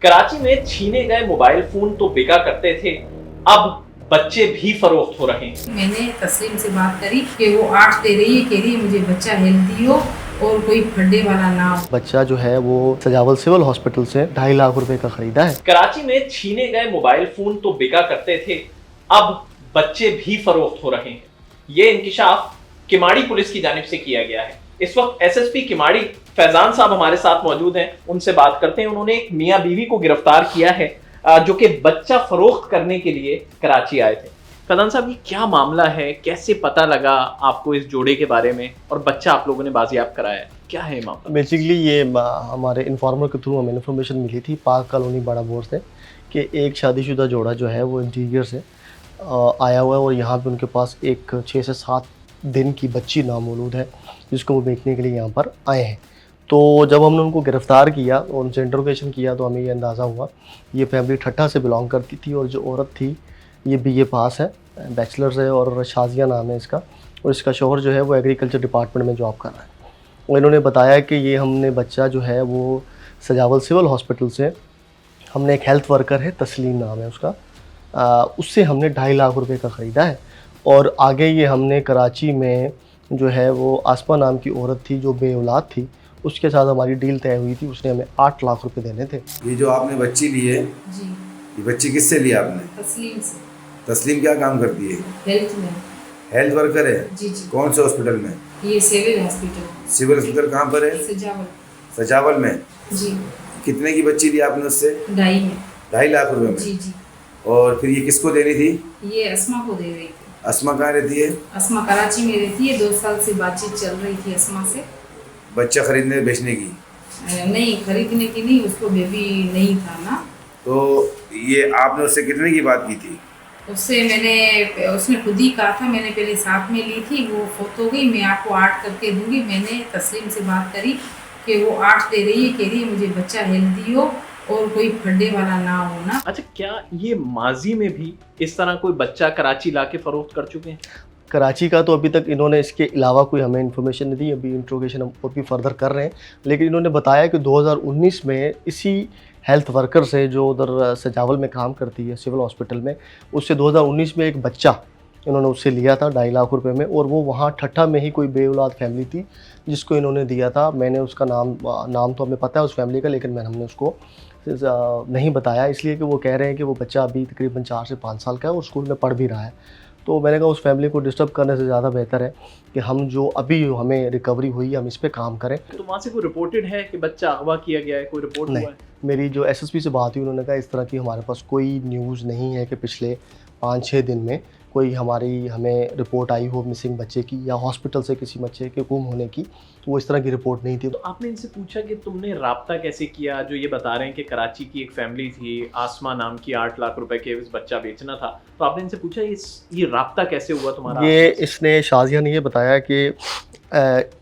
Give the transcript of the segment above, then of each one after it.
कराची में छीने गए मोबाइल फोन तो बिका करते थे, अब बच्चे भी फरोख्त हो रहे हैं। मैंने तस्लीम से बात करी कि वो 8 दे रही है, कह रही है मुझे बच्चा हेल्दी हो और कोई फड्डे वाला ना हो। बच्चा जो है वो सजावल सिविल हॉस्पिटल से 2.5 लाख रुपए का खरीदा है। कराची में छीने गए मोबाइल फोन तो बिका करते थे, अब बच्चे भी फरोख्त हो रहे हैं। ये इंकिशाफ किमाड़ी पुलिस की जानिब से किया गया है। इस वक्त एसएसपी किमाड़ी फैजान साहब हमारे साथ मौजूद हैं, उनसे बात करते हैं। उन्होंने एक मियां बीवी को गिरफ्तार किया है जो कि बच्चा फरोख्त करने के लिए कराची आए थे। फैजान साहब, ये क्या मामला है, कैसे पता लगा आपको इस जोड़े के बारे में और बच्चा आप लोगों ने बाजियाब कराया है, क्या है मामला? बेसिकली ये हमारे इन्फॉर्मर के थ्रू हमें इन्फॉर्मेशन मिली थी पाक कॉलोनी बड़ा बोर से कि एक शादीशुदा जोड़ा जो है वो इंटीरियर से आया हुआ है और यहाँ पे उनके पास एक 6 से 7 दिन की बच्ची नामौजूद है जिसको वो बेचने के लिए यहाँ पर आए हैं। तो जब हमने उनको गिरफ़्तार किया और उनसे इंटरोगेशन किया तो हमें ये अंदाज़ा हुआ ये फैमिली ठट्ठा से बिलोंग करती थी और जो औरत थी ये बीए पास है, बैचलर्स है और शाजिया नाम है इसका, और इसका शौहर जो है वो एग्रीकल्चर डिपार्टमेंट में जॉब कर रहा है। और इन्होंने बताया कि ये हमने बच्चा जो है वो सजावल सिविल हॉस्पिटल से हमने एक हेल्थ वर्कर है, तस्लीम नाम है उसका, उससे हमने 2.5 लाख रुपए का ख़रीदा है। और आगे ये हमने कराची में जो है वो आसमा नाम की औरत थी जो बे औलाद थी, उसके साथ हमारी डील तय हुई थी, उसने हमें 8 लाख रुपए देने थे। ये जो आपने बच्ची ली है, जी, ये बच्ची किससे लिया आपने? तस्लीम से। तस्लीम क्या काम करती है? हेल्थ में। हेल्थ वर्कर है। जी जी। कौन से हॉस्पिटल में? ये सिविल हॉस्पिटल। सिविल हॉस्पिटल कहाँ पर है? सजावल। सजावल में। जी। कितने की बच्ची ली आपने उससे? 2.5 में। 2.5 लाख रुपए में। जी जी। और फिर ये किसको देनी थी? ये अस्मा को दे रही थी। अस्मा कहाँ रहती है? अस्मा कराची में रहती है, 2 साल से बातचीत चल रही थी अस्मा से। बच्चा खरीदने बेचने की? नहीं, खरीदने की नहीं, उसको बेबी नहीं था ना। तो ये आपने उससे कितने की बात की थी? उसने खुद ही कहा था, मैंने पहले साथ में ली थी, वो फौत हो गई, मैं आपको 8 करके दूंगी। मैंने तस्लीम से बात करी कि वो 8 दे रही है, कह रही है मुझे बच्चा हेल्दी हो और कोई फड्डे वाला ना हो ना। अच्छा, क्या ये माजी में भी इस तरह कोई बच्चा कराची लाके फरोख्त कर चुके हैं? कराची का तो अभी तक इन्होंने इसके अलावा कोई हमें इन्फॉर्मेशन नहीं दी, अभी इंट्रोगेशन हम और भी फर्दर कर रहे हैं। लेकिन इन्होंने बताया कि 2019 में इसी हेल्थ वर्कर से जो उधर सजावल में काम करती है सिविल हॉस्पिटल में, उससे 2019 में एक बच्चा इन्होंने उससे लिया था 2.5 लाख रुपए में, और वो वहाँ ठट्ठा में ही कोई बे औलाद फैमिली थी जिसको इन्होंने दिया था। मैंने उसका नाम तो हमें पता है उस फैमिली का, लेकिन हमने उसको नहीं बताया इसलिए कि वो कह रहे हैं कि वो बच्चा अभी तकरीबन 4 से 5 साल का है और स्कूल में पढ़ भी रहा है। तो मैंने कहा उस फैमिली को डिस्टर्ब करने से ज़्यादा बेहतर है कि हम जो अभी हमें रिकवरी हुई हम इस पे काम करें। तो वहाँ से कोई रिपोर्टेड है कि बच्चा अगवा किया गया है, कोई रिपोर्ट हुआ है? मेरी जो एसएसपी से बात हुई उन्होंने कहा इस तरह की हमारे पास कोई न्यूज़ नहीं है कि पिछले 5-6 दिन में कोई हमें रिपोर्ट आई हो मिसिंग बच्चे की या हॉस्पिटल से किसी बच्चे के गुम होने की, तो वो इस तरह की रिपोर्ट नहीं थी। तो आपने इनसे पूछा कि तुमने राब्ता कैसे किया? जो ये बता रहे हैं कि कराची की एक फैमिली थी, आसमा नाम की, 8 लाख रुपए के इस बच्चा बेचना था, तो आपने इनसे पूछा ये राब्ता कैसे हुआ तुम्हारा? ये इसने शाजिया ने ये बताया कि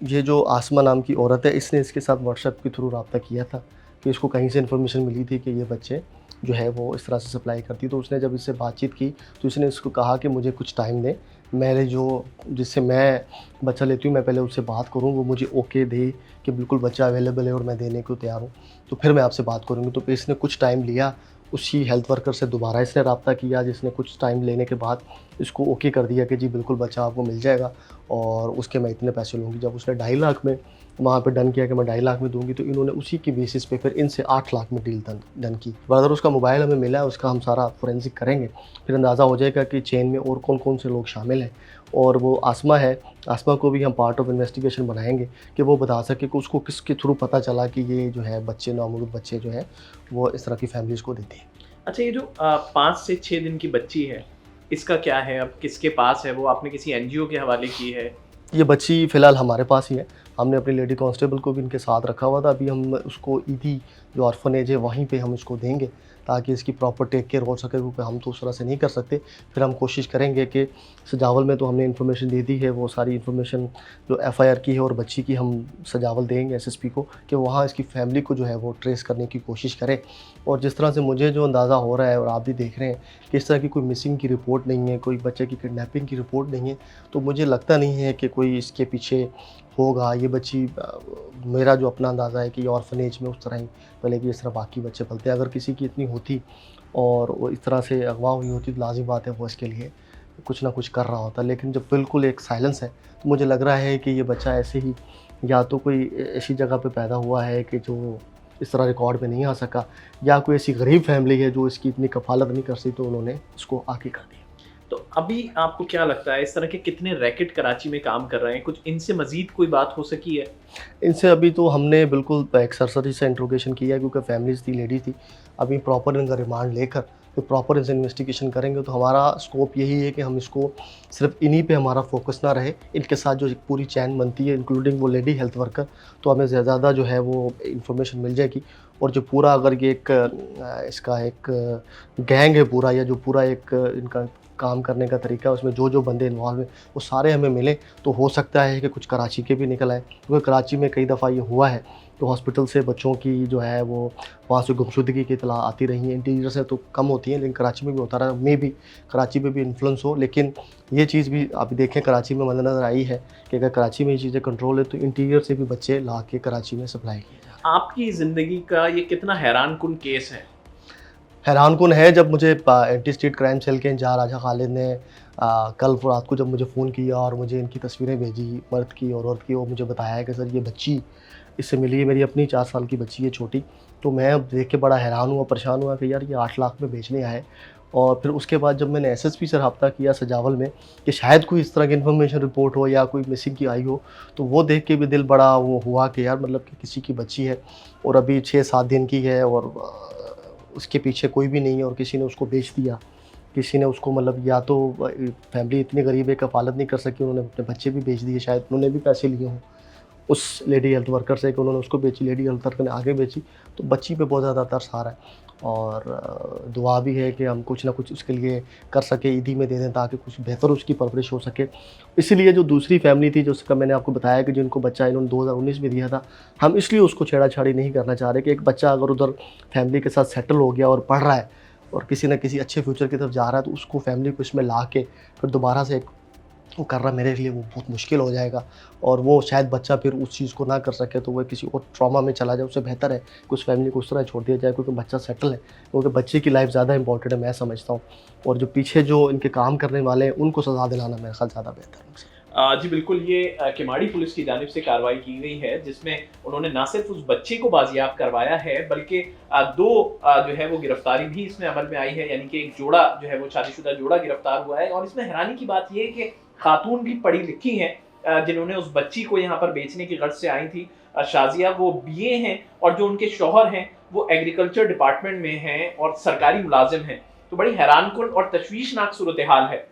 ये जो आसमा नाम की औरत है इसने इसके साथ व्हाट्सएप के थ्रू रब्ता किया था कि इसको कहीं से इन्फॉर्मेशन मिली थी कि ये बच्चे जो है वो इस तरह से सप्लाई करती। तो उसने जब इससे बातचीत की तो इसने इसको कहा कि मुझे कुछ टाइम दे, मेरे जो जिससे मैं बच्चा लेती हूँ मैं पहले उससे बात करूँ, वो मुझे ओके दे कि बिल्कुल बच्चा अवेलेबल है और मैं देने को तैयार हूँ, तो फिर मैं आपसे बात करूँगी। तो इसने कुछ टाइम लिया, उसी हेल्थ वर्कर से दोबारा इसने रब्ता किया जिसने कुछ टाइम लेने के बाद इसको ओके कर दिया कि जी बिल्कुल बच्चा आपको मिल जाएगा और उसके मैं इतने पैसे लूँगी। जब उसने 2.5 लाख में वहाँ पे डन किया कि मैं 2.5 लाख में दूंगी, तो इन्होंने उसी की बेसिस पे फिर इनसे 8 लाख में डील डन की। ब्रदर उसका मोबाइल हमें मिला है, उसका हम सारा फोरेंसिक करेंगे, फिर अंदाज़ा हो जाएगा कि चेन में और कौन कौन से लोग शामिल हैं। और वो आसमा है, आसमा को भी हम पार्ट ऑफ इन्वेस्टिगेशन बनाएंगे कि वो बता सके कि उसको किसके थ्रू पता चला कि ये जो है बच्चे नामौजूद बच्चे जो है वो इस तरह की फैमिलीज़ को देती है। अच्छा, ये जो 5 से 6 दिन की बच्ची है, इसका क्या है, अब किसके पास है? वो आपने किसी एनजीओ के हवाले की है? ये बच्ची फ़िलहाल हमारे पास ही है, हमने अपनी लेडी कांस्टेबल को भी इनके साथ रखा हुआ था। अभी हम उसको ईदी जो ऑर्फनेज है वहीं पे हम इसको देंगे ताकि इसकी प्रॉपर टेक केयर हो सके, क्योंकि हम तो उस तरह से नहीं कर सकते। फिर हम कोशिश करेंगे कि सजावल में तो हमने इन्फॉर्मेशन दे दी है, वो सारी इन्फॉर्मेशन जो एफआईआर की है और बच्ची की हम सजावल देंगे एसएसपी को कि वहाँ इसकी फैमिली को जो है वो ट्रेस करने की कोशिश करें। और जिस तरह से मुझे जो अंदाज़ा हो रहा है और आप भी देख रहे हैं कि इस तरह की कोई मिसिंग की रिपोर्ट नहीं है, कोई बच्चे की किडनैपिंग की रिपोर्ट नहीं है, तो मुझे लगता नहीं है कि कोई इसके पीछे होगा ये बच्ची मेरा जो अपना अंदाज़ा है कि ऑर्फनेज में उस तरह ही पलेगी जिस तरह बाकी बच्चे पलते हैं। अगर किसी की इतनी होती और वो इस तरह से अगवा हुई होती तो लाज़िम बात है वो इसके लिए कुछ ना कुछ कर रहा होता। लेकिन जब बिल्कुल एक साइलेंस है तो मुझे लग रहा है कि ये बच्चा ऐसे ही या तो कोई ऐसी जगह पे पैदा हुआ है कि जो इस तरह रिकॉर्ड में नहीं आ सका, या कोई ऐसी गरीब फैमिली है जो इसकी इतनी कफ़ालत नहीं कर सकी तो उन्होंने इसको आगे कर दिया। तो अभी आपको क्या लगता है इस तरह के कितने रैकेट कराची में काम कर रहे हैं, कुछ इनसे मजीद कोई बात हो सकी है? इनसे अभी तो हमने बिल्कुल एक सरसरी से इंट्रोगेशन किया है क्योंकि फैमिलीज़ थी, लेडीज़ थी। अभी प्रॉपर इनका रिमांड लेकर फिर प्रॉपर इनसे इन्वेस्टिगेशन करेंगे। तो हमारा स्कोप यही है कि हम इसको सिर्फ इन्हीं पे हमारा फोकस ना रहे, इनके साथ जो एक पूरी चैन बनती है इंक्लूडिंग वो लेडी हेल्थ वर्कर, तो हमें ज़्यादा जो है वो इंफॉर्मेशन मिल जाएगी। और जो पूरा अगर ये एक इसका एक गैंग है पूरा, या जो पूरा एक इनका काम करने का तरीका है, उसमें जो जो बंदे इन्वॉल्व हैं वो सारे हमें मिलें तो हो सकता है कि कुछ कराची के भी निकल आए। क्योंकि कराची में कई दफ़ा ये हुआ है तो हॉस्पिटल से बच्चों की जो है वो वहाँ से गुमशुदगी की इतला आती रही है। इंटीरियर से तो कम होती हैं लेकिन कराची में भी होता रहा, मे भी कराची में भी इन्फ्लुएंस हो। लेकिन ये चीज़ भी आप देखें कराची में मद्देनज़र आई है कि अगर कराची में ये चीज़ें कंट्रोल है तो इंटीरियर से भी बच्चे ला के कराची में सप्लाई किए जा रहे हैं। आपकी ज़िंदगी का ये कितना हैरानकुन केस है? हैरानकुन है जब मुझे एंटी स्टेट क्राइम सेल के इंचार्ज राजा खालिद ने कल रात को जब मुझे फ़ोन किया और मुझे इनकी तस्वीरें भेजी, मर्द की और औरत की, और मुझे बताया कि सर ये बच्ची इससे मिली है, मेरी अपनी 4 साल की बच्ची है छोटी। तो मैं अब देख के बड़ा हैरान हुआ, परेशान हुआ कि यार ये 8 लाख में बेचने आए। और फिर उसके बाद जब मैंने एसएसपी से रब्ता किया सजावल में कि शायद कोई इस तरह की इन्फॉर्मेशन रिपोर्ट हो या कोई मिसिंग की आई हो, तो वो देख के भी दिल बड़ा वो हुआ कि यार मतलब कि किसी की बच्ची है और अभी 6-7 दिन की है और उसके पीछे कोई भी नहीं है और किसी ने उसको बेच दिया। किसी ने उसको मतलब या तो फैमिली इतनी गरीब है कफ़ालत नहीं कर सकी, उन्होंने अपने बच्चे भी बेच दिए, शायद उन्होंने भी पैसे लिए हों उस लेडी हेल्थ वर्कर से कि उन्होंने उसको बेची, लेडी हेल्थ वर्कर ने आगे बेची। तो बच्ची पे बहुत ज़्यादा तरस आ रहा है और दुआ भी है कि हम कुछ ना कुछ उसके लिए कर सके, ईदी में दे दें ताकि कुछ बेहतर उसकी परवरिश हो सके। इसीलिए जो दूसरी फैमिली थी, जो उसका मैंने आपको बताया कि जिनको बच्चा इन्होंने 2019 में दिया था, हम इसलिए उसको छेड़ा-छाड़ी नहीं करना चाह रहे कि एक बच्चा अगर उधर फैमिली के साथ सेटल हो गया और पढ़ रहा है और किसी न किसी अच्छे फ्यूचर की तरफ जा रहा है तो उसको फैमिली को इसमें ला के फिर दोबारा से वो करना मेरे लिए वो बहुत मुश्किल हो जाएगा और वो शायद बच्चा फिर उस चीज़ को ना कर सके तो वो किसी और ट्रॉमा में चला जाए। उससे बेहतर है कि उस फैमिली को उस तरह छोड़ दिया जाए क्योंकि बच्चा सेटल है, क्योंकि बच्चे की लाइफ ज़्यादा इंपॉर्टेंट है मैं समझता हूँ। और जो पीछे जो इनके काम करने वाले हैं उनको सज़ा दिलाना मेरे ख्याल ज़्यादा बेहतर है। जी बिल्कुल, ये किमाड़ी पुलिस की जानिब से कार्रवाई की गई है जिसमें उन्होंने ना सिर्फ उस बच्चे को बाजियाब करवाया है बल्कि 2 जो है वो गिरफ्तारी भी इसमें अमल में आई है, यानी कि एक जोड़ा जो है वो शादीशुदा जोड़ा गिरफ्तार हुआ है। और इसमें हैरानी की बात यह है कि खातून भी पढ़ी लिखी हैं जिन्होंने उस बच्ची को यहाँ पर बेचने की गर्ज से आई थी। शाजिया वो बीए हैं और जो उनके शौहर हैं वो एग्रीकल्चर डिपार्टमेंट में हैं और सरकारी मुलाजिम हैं। तो बड़ी हैरानकुन और तशवीशनाक सूरत हाल है।